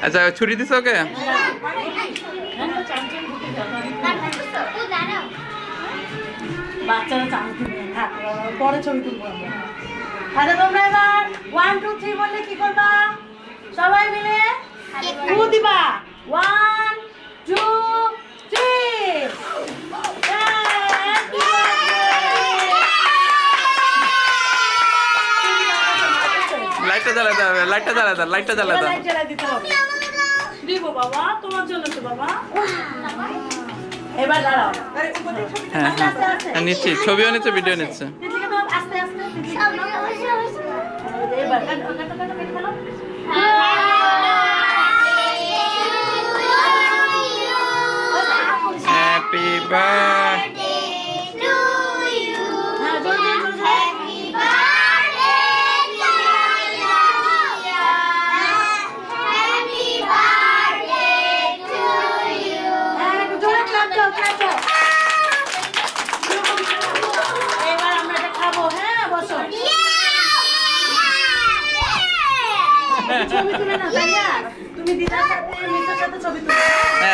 আচ্ছা ছুরি দিছ ওকে? বাচ্চারা চান্স দিবে না, পরে ছবি তুলবো আমরা। আচ্ছা তোমরা এবার 1 2 3 বললে কি করবা? সবাই মিলে ফু দিবা। 1 2 3। লাইটটা জ্বালাতে হবে, লাইটটা জ্বালাতে, লাইটটা জ্বালাতে। লাইট জ্বালাই দিতে হবে। দিব বাবা, তোমার জন্য তো বাবা। এবার দাঁড়াও। হ্যাঁ হ্যাঁ নিচ্ছি, ছবিও নিচ্ছে, ভিডিও নিচ্ছে। তিতলিকে তো আস্তে আস্তে এবার কাটো কাটো কাটো কেটে ফেলো। Happy birthday. হ্যাঁ জোরে জোরে জোরে। হ্যাঁ একটু জোরে ক্ল্যাপ দাও ক্ল্যাপ দাও। এবার আমরা এটা খাবো। হ্যাঁ বসো। ছবি তুলে নাও তাইয়া। তুমি দিদার সাথে মিসের সাথে ছবি তুলে